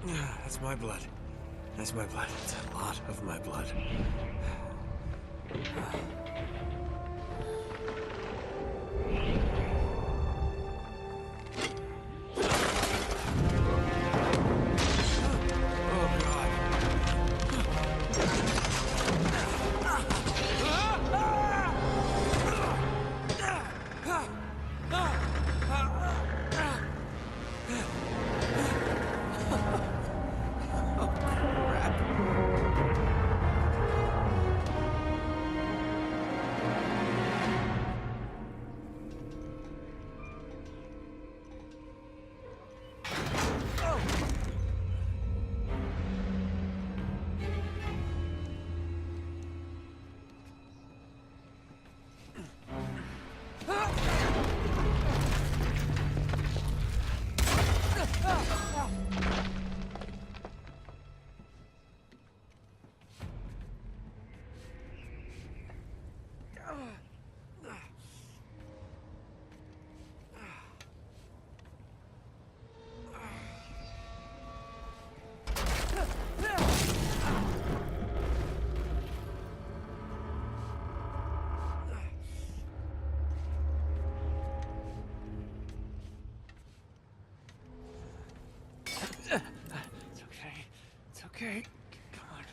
That's my blood. That's my blood. It's a lot of my blood. It's okay. Come on.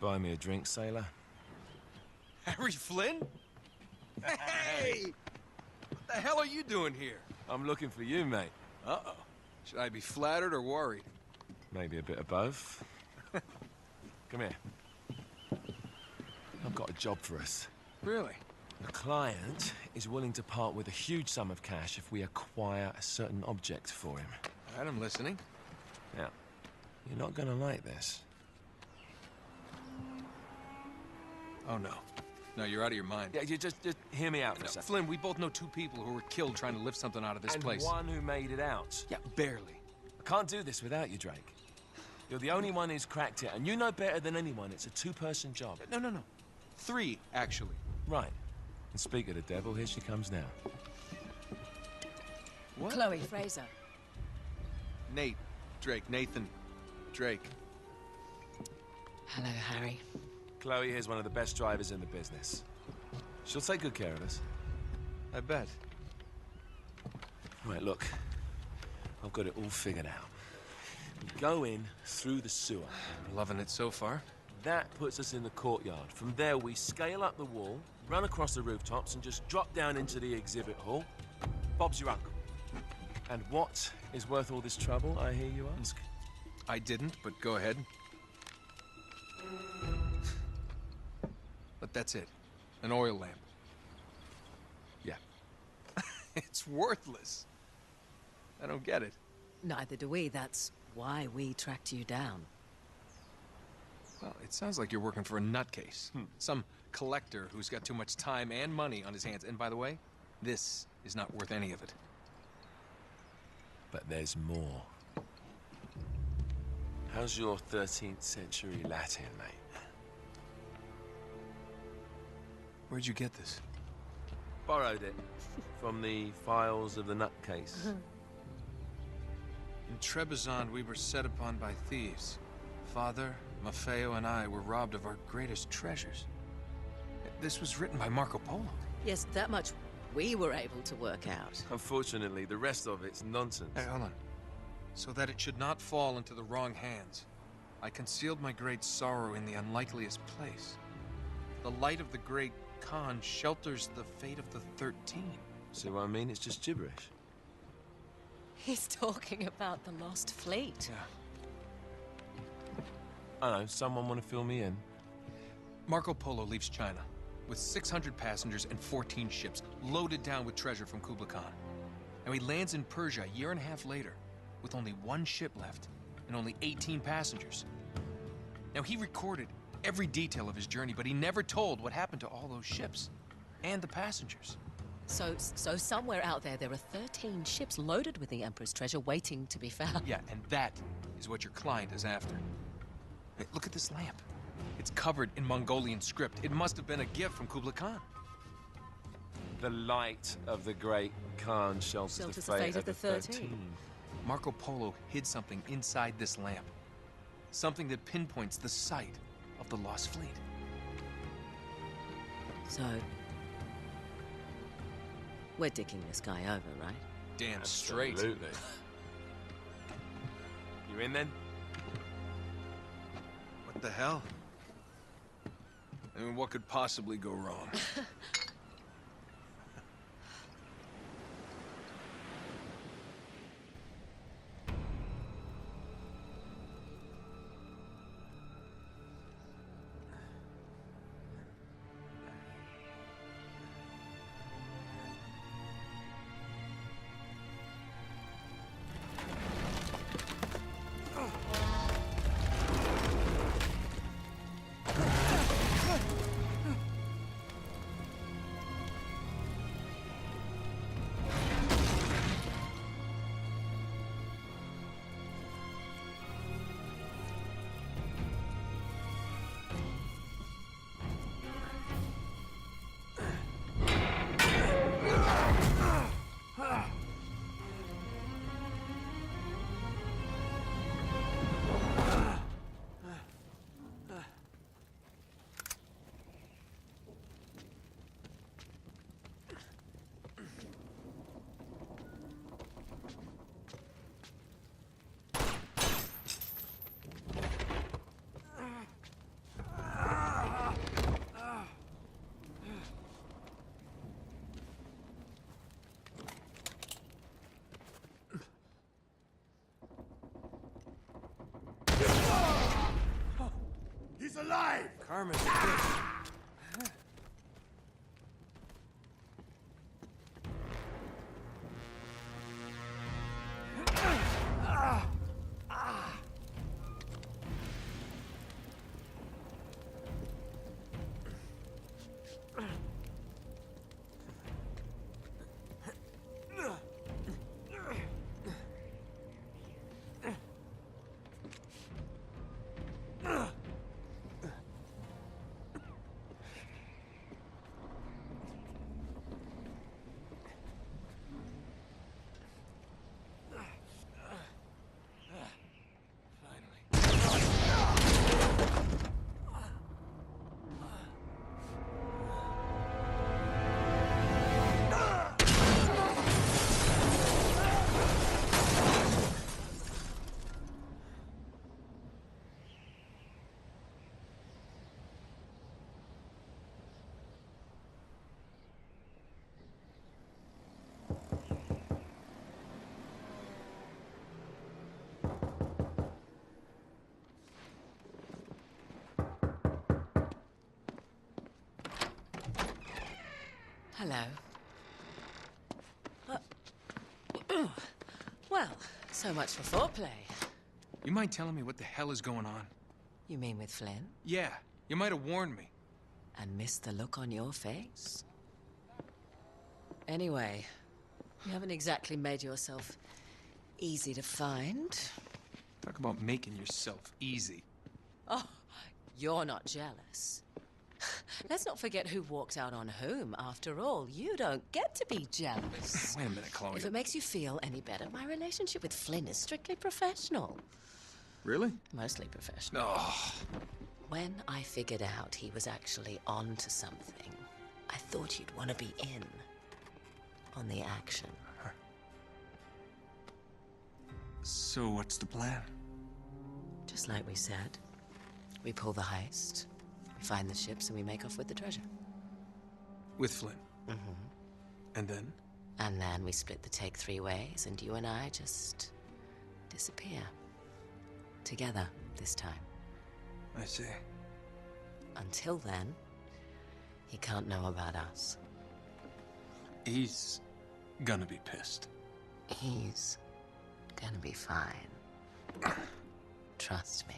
Buy me a drink, sailor? Harry Flynn? Hey! What the hell are you doing here? I'm looking for you, mate. Uh-oh. Should I be flattered or worried? Maybe a bit of both. Come here. I've got a job for us. Really? The client is willing to part with a huge sum of cash if we acquire a certain object for him. All right, I'm listening. Now, you're not gonna like this. Oh, no. No, you're out of your mind. Yeah, you just hear me out for a second. Flynn, we both know two people who were killed trying to lift something out of this place. And one who made it out. Yeah, barely. I can't do this without you, Drake. You're the only one who's cracked it, and you know better than anyone it's a two-person job. No. Three, actually. Right. And speak of the devil, here she comes now. What? Chloe Fraser. Nate. Drake. Nathan. Drake. Hello, Harry. Chloe here's one of the best drivers in the business. She'll take good care of us. I bet. Right, look. I've got it all figured out. We go in through the sewer. I'm loving it so far. That puts us in the courtyard. From there, we scale up the wall, run across the rooftops, and just drop down into the exhibit hall. Bob's your uncle. And what is worth all this trouble, I hear you ask? I didn't, but go ahead. But that's it. An oil lamp. Yeah. It's worthless. I don't get it. Neither do we. That's why we tracked you down. Well, it sounds like you're working for a nutcase. Some collector who's got too much time and money on his hands. And by the way, this is not worth any of it. But there's more. How's your 13th century Latin, mate? Where'd you get this? Borrowed it from the files of the nutcase. In Trebizond, we were set upon by thieves. Father, Maffeo, and I were robbed of our greatest treasures. This was written by Marco Polo. Yes, that much we were able to work out. Unfortunately, the rest of it's nonsense. Hey, hold on. So that it should not fall into the wrong hands, I concealed my great sorrow in the unlikeliest place. The light of the great Khan shelters the fate of the 13. See what I mean? It's just gibberish. He's talking about the lost fleet. Yeah. I know, someone want to fill me in? Marco Polo leaves China with 600 passengers and 14 ships, loaded down with treasure from Kublai Khan. And he lands in Persia a year and a half later, with only one ship left and only 18 passengers. Now, he recorded every detail of his journey, but he never told what happened to all those ships and the passengers. So somewhere out there are 13 ships loaded with the Emperor's treasure waiting to be found. Yeah, and that is what your client is after. Hey, look at this lamp. It's covered in Mongolian script. It must have been a gift from Kublai Khan. The light of the great Khan shelters the fate of the 13. Marco Polo hid something inside this lamp. Something that pinpoints the site of the lost fleet. So, we're dicking this guy over, right? Damn straight. Absolutely. You in then? What the hell? I mean, what could possibly go wrong? He's alive! Karma's a bitch. Hello. Well, so much for foreplay. You mind telling me what the hell is going on? You mean with Flynn? Yeah, you might have warned me. And missed the look on your face? Anyway, you haven't exactly made yourself easy to find. Talk about making yourself easy. Oh, you're not jealous. Let's not forget who walked out on whom. After all, you don't get to be jealous. Wait a minute, Chloe. If it makes you feel any better, my relationship with Flynn is strictly professional. Really? Mostly professional. Oh. When I figured out he was actually on to something, I thought you'd want to be in on the action. So what's the plan? Just like we said. We pull the heist, we find the ships, and we make off with the treasure. With Flynn? Mm-hmm. And then? And then we split the take 3 ways, and you and I just disappear. Together, this time. I see. Until then, he can't know about us. He's gonna be pissed. He's gonna be fine. Trust me.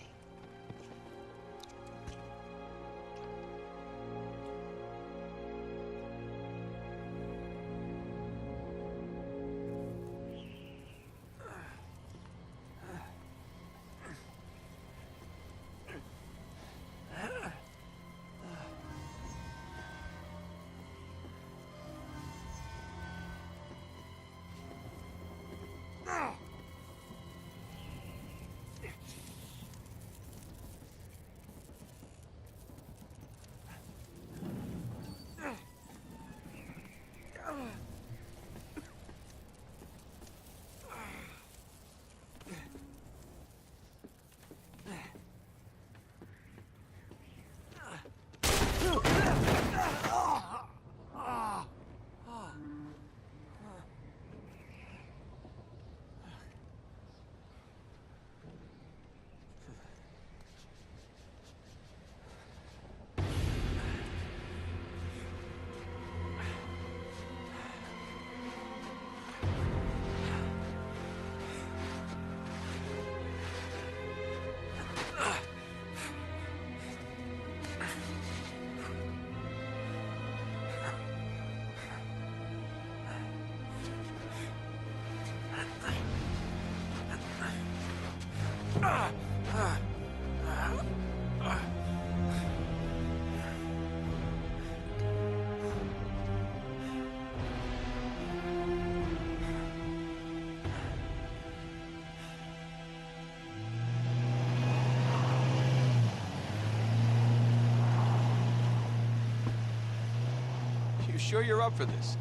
You sure you're up for this?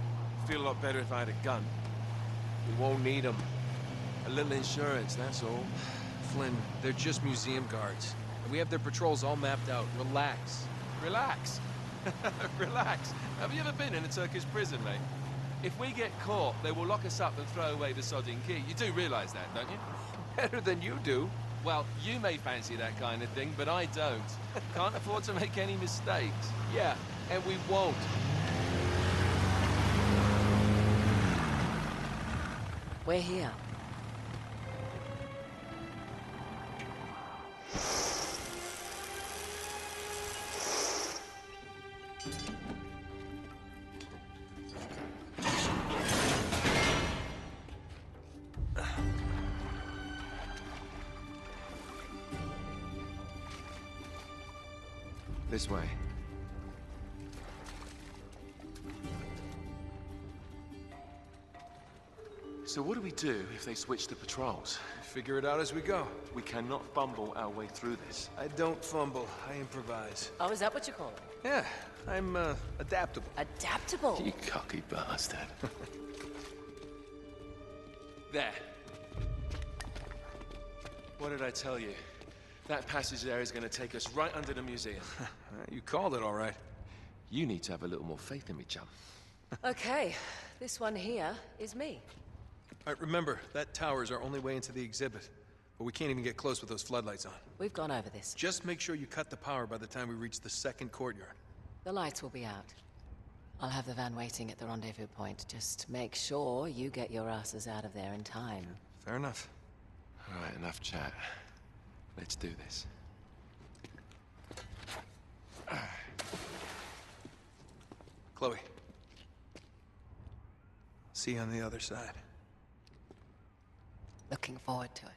Feel a lot better if I had a gun. We won't need them. A little insurance, that's all. Flynn, they're just museum guards. And we have their patrols all mapped out. Relax. Relax. Relax. Have you ever been in a Turkish prison, mate? If we get caught, they will lock us up and throw away the sodding key. You do realize that, don't you? Better than you do. Well, you may fancy that kind of thing, but I don't. Can't afford to make any mistakes. Yeah, and we won't. We're here. This way. So what do we do if they switch the patrols? Figure it out as we go. We cannot fumble our way through this. I don't fumble, I improvise. Oh, is that what you call it? Yeah, I'm, adaptable. Adaptable. You cocky bastard. There. What did I tell you? That passage there is going to take us right under the museum. You called it all right. You need to have a little more faith in me, chum. Okay, this one here is me. All right, remember, that tower is our only way into the exhibit. But we can't even get close with those floodlights on. We've gone over this. Just make sure you cut the power by the time we reach the second courtyard. The lights will be out. I'll have the van waiting at the rendezvous point. Just make sure you get your asses out of there in time. Fair enough. All right, enough chat. Let's do this. Chloe. See you on the other side. Looking forward to it.